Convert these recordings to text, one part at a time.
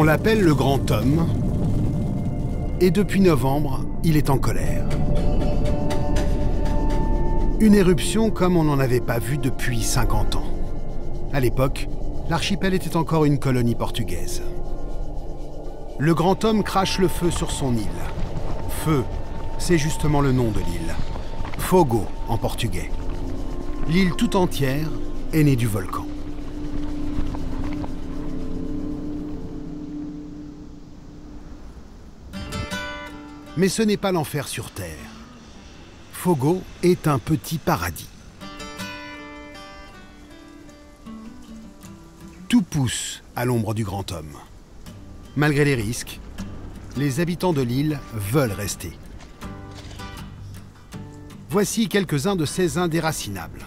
On l'appelle le grand homme, et depuis novembre, il est en colère. Une éruption comme on n'en avait pas vu depuis 50 ans. À l'époque, l'archipel était encore une colonie portugaise. Le grand homme crache le feu sur son île. Feu, c'est justement le nom de l'île. Fogo en portugais. L'île tout entière est née du volcan. Mais ce n'est pas l'enfer sur Terre. Fogo est un petit paradis. Tout pousse à l'ombre du grand homme. Malgré les risques, les habitants de l'île veulent rester. Voici quelques-uns de ces indéracinables.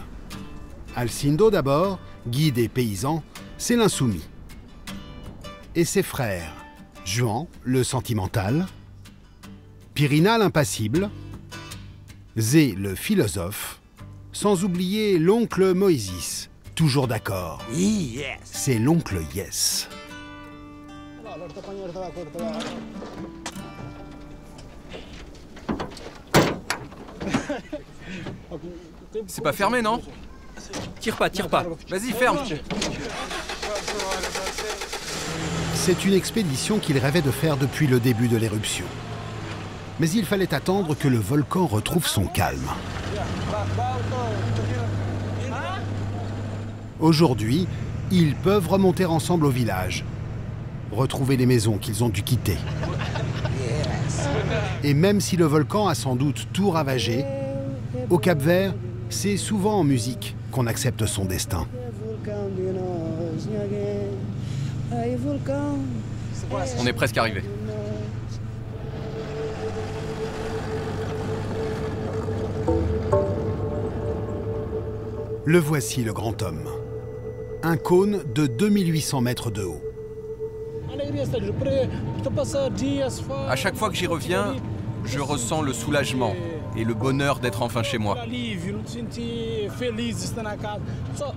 Alcindo d'abord, guide et paysan, c'est l'insoumis. Et ses frères, Juan, le sentimental, Pirina, l'impassible, Zé, le philosophe, sans oublier l'oncle Moïsis, toujours d'accord. Yes. C'est l'oncle Yes. C'est pas fermé, non? Tire pas, Vas-y, ferme. C'est une expédition qu'il rêvait de faire depuis le début de l'éruption. Mais il fallait attendre que le volcan retrouve son calme. Aujourd'hui, ils peuvent remonter ensemble au village, retrouver les maisons qu'ils ont dû quitter. Et même si le volcan a sans doute tout ravagé, au Cap-Vert, c'est souvent en musique qu'on accepte son destin. On est presque arrivé. Le voici, le grand homme. Un cône de 2800 mètres de haut. À chaque fois que j'y reviens, je ressens le soulagement et le bonheur d'être enfin chez moi.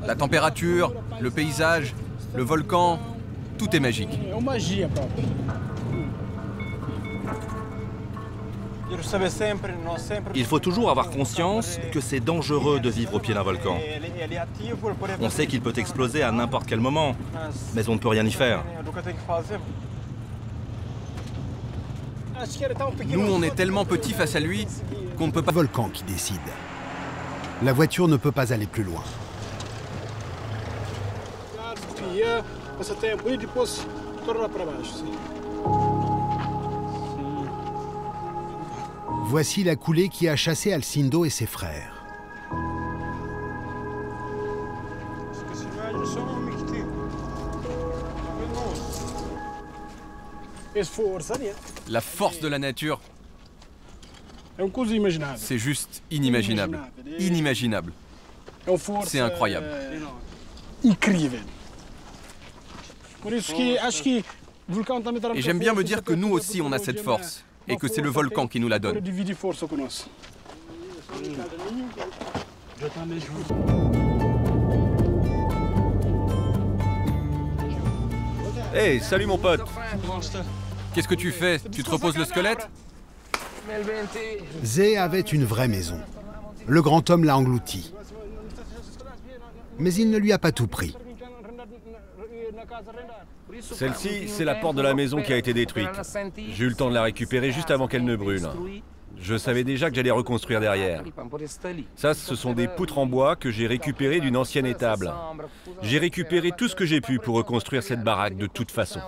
La température, le paysage, le volcan, tout est magique. Il faut toujours avoir conscience que c'est dangereux de vivre au pied d'un volcan. On sait qu'il peut exploser à n'importe quel moment, mais on ne peut rien y faire. Nous, on est tellement petits face à lui qu'on ne peut pas... Le volcan qui décide. La voiture ne peut pas aller plus loin. Voici la coulée qui a chassé Alcindo et ses frères. La force de la nature, c'est juste inimaginable. Inimaginable. C'est incroyable. Et j'aime bien me dire que nous aussi, on a cette force. Et que c'est le volcan qui nous la donne. Hey, salut mon pote. Qu'est-ce que tu fais? Tu te reposes le squelette? Zé avait une vraie maison. Le grand homme l'a englouti. Mais il ne lui a pas tout pris. Celle-ci, c'est la porte de la maison qui a été détruite. J'ai eu le temps de la récupérer juste avant qu'elle ne brûle. Je savais déjà que j'allais reconstruire derrière. Ça, ce sont des poutres en bois que j'ai récupérées d'une ancienne étable. J'ai récupéré tout ce que j'ai pu pour reconstruire cette baraque de toute façon.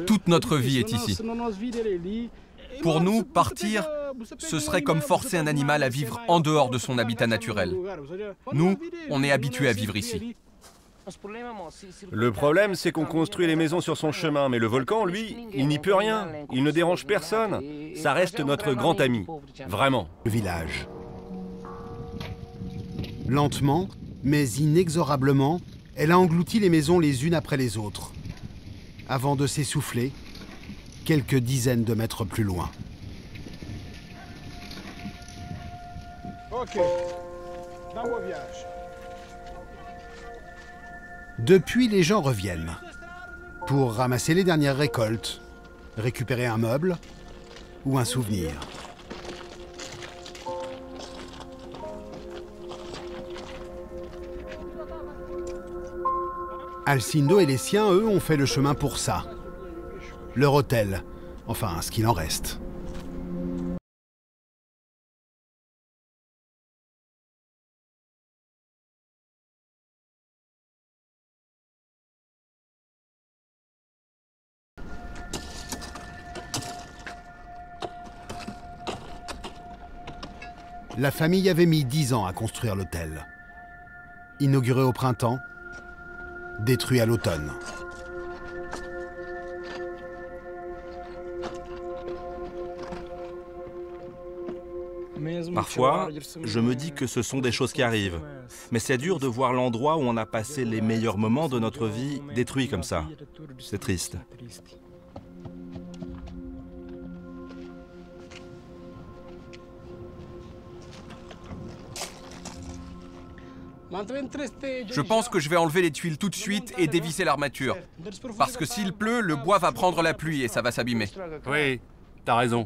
Toute notre vie est ici. Pour nous, partir, ce serait comme forcer un animal à vivre en dehors de son habitat naturel. Nous, on est habitués à vivre ici. Le problème, c'est qu'on construit les maisons sur son chemin, mais le volcan, lui, il n'y peut rien. Il ne dérange personne. Ça reste notre grand ami. Vraiment. Le village. Lentement, mais inexorablement, elle a englouti les maisons les unes après les autres, avant de s'essouffler quelques dizaines de mètres plus loin. Ok, dans vos viages. Depuis, les gens reviennent pour ramasser les dernières récoltes, récupérer un meuble ou un souvenir. Alcindo et les siens, eux, ont fait le chemin pour ça. Leur hôtel, enfin, ce qu'il en reste. La famille avait mis 10 ans à construire l'hôtel. Inauguré au printemps, détruit à l'automne. Parfois, je me dis que ce sont des choses qui arrivent. Mais c'est dur de voir l'endroit où on a passé les meilleurs moments de notre vie détruit comme ça. C'est triste. Je pense que je vais enlever les tuiles tout de suite et dévisser l'armature. Parce que s'il pleut, le bois va prendre la pluie et ça va s'abîmer. Oui, t'as raison.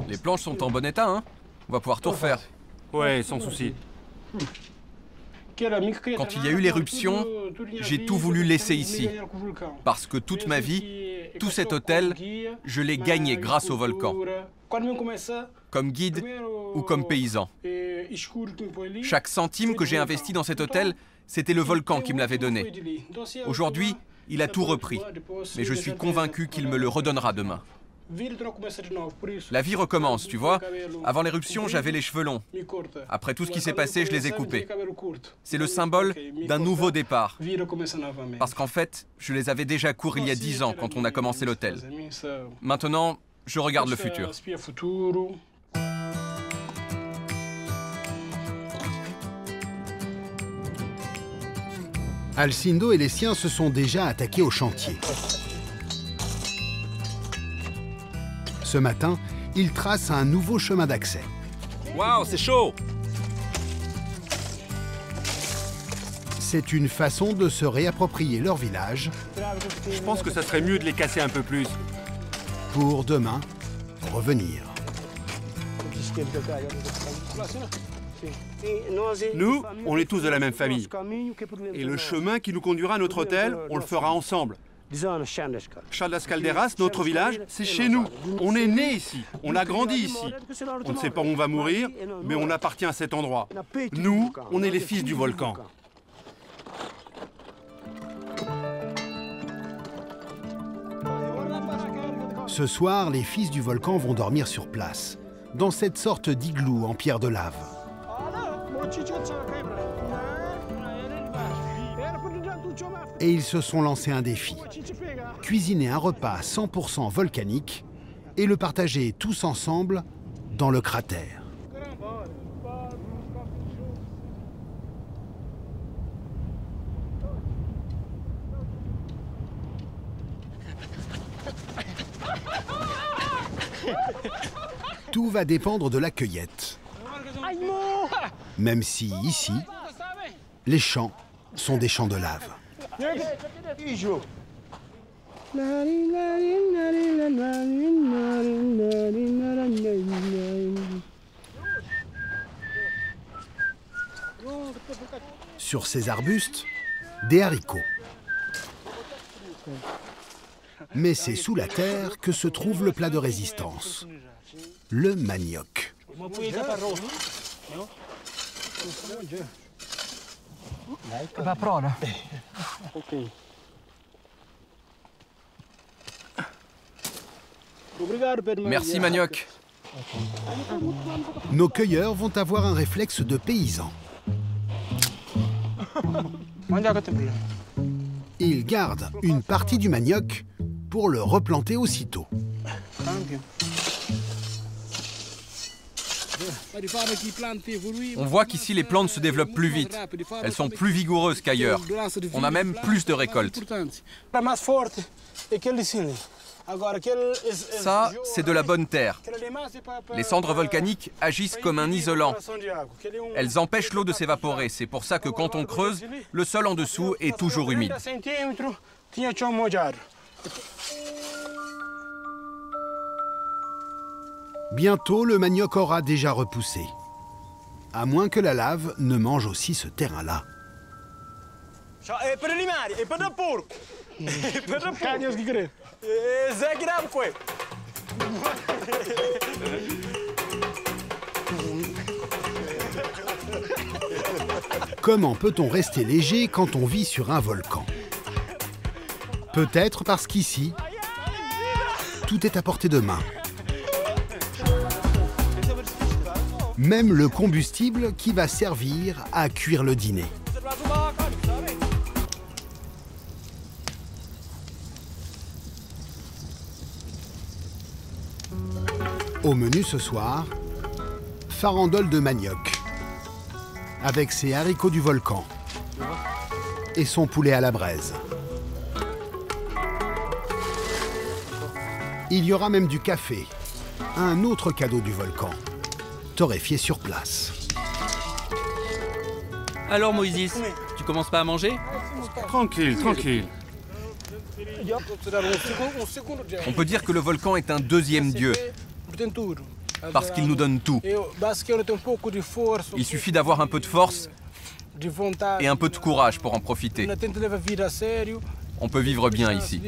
Les planches sont en bon état, hein? On va pouvoir tout refaire. Ouais, sans souci. Quand il y a eu l'éruption, j'ai tout voulu laisser ici. Parce que toute ma vie, tout cet hôtel, je l'ai gagné grâce au volcan. Comme guide ou comme paysan. Chaque centime que j'ai investi dans cet hôtel, c'était le volcan qui me l'avait donné. Aujourd'hui, il a tout repris. Mais je suis convaincu qu'il me le redonnera demain. La vie recommence, tu vois. Avant l'éruption, j'avais les cheveux longs. Après tout ce qui s'est passé, je les ai coupés. C'est le symbole d'un nouveau départ. Parce qu'en fait, je les avais déjà courts il y a 10 ans quand on a commencé l'hôtel. Maintenant, je regarde le futur. Alcindo et les siens se sont déjà attaqués au chantier. Ce matin, ils tracent un nouveau chemin d'accès. Waouh, c'est chaud! C'est une façon de se réapproprier leur village Je pense que ça serait mieux de les casser un peu plus. pour demain revenir. Nous, on est tous de la même famille. Et le chemin qui nous conduira à notre hôtel, on le fera ensemble. Chá das Caldeiras, notre village, c'est chez nous. On est né ici, on a grandi ici. On ne sait pas où on va mourir, mais on appartient à cet endroit. Nous, on est les fils du volcan. Ce soir, les fils du volcan vont dormir sur place, dans cette sorte d'igloo en pierre de lave. Et ils se sont lancés un défi. Cuisiner un repas 100% volcanique et le partager tous ensemble dans le cratère. Tout va dépendre de la cueillette. Même si, ici, les champs sont des champs de lave. Sur ces arbustes, des haricots. Mais c'est sous la terre que se trouve le plat de résistance, le manioc. Merci, Manioc. Nos cueilleurs vont avoir un réflexe de paysan. Ils gardent une partie du manioc pour le replanter aussitôt. On voit qu'ici les plantes se développent plus vite. Elles sont plus vigoureuses qu'ailleurs. On a même plus de récoltes. Ça, c'est de la bonne terre. Les cendres volcaniques agissent comme un isolant. Elles empêchent l'eau de s'évaporer. C'est pour ça que quand on creuse, le sol en dessous est toujours humide. Bientôt, le manioc aura déjà repoussé. À moins que la lave ne mange aussi ce terrain-là. Comment peut-on rester léger quand on vit sur un volcan? Peut-être parce qu'ici, tout est à portée de main. Même le combustible qui va servir à cuire le dîner. Au menu ce soir, farandole de manioc, avec ses haricots du volcan et son poulet à la braise. Il y aura même du café, un autre cadeau du volcan, torréfié sur place. Alors Moïse, tu commences pas à manger? Tranquille, tranquille. On peut dire que le volcan est un deuxième dieu, parce qu'il nous donne tout. Il suffit d'avoir un peu de force et un peu de courage pour en profiter. On peut vivre bien ici.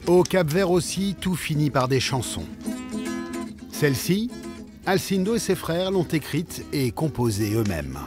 Au Cap-Vert aussi, tout finit par des chansons. Celle-ci, Alcindo et ses frères l'ont écrite et composée eux-mêmes.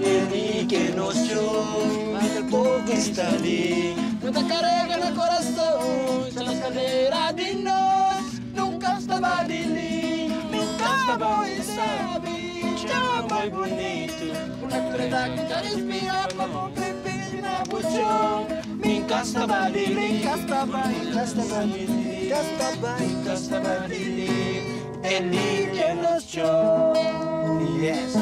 Ele que nos show, mas o povo está ali. Nunca carrega no coração, está na cadeira de nós. Nunca estava ali, nunca estava e sabe. Chama mais bonito, uma natureza que já respira, como prefere na buchão. Nunca estava ali, nunca estava ali, nunca estava ali. Ele que nos show, yes.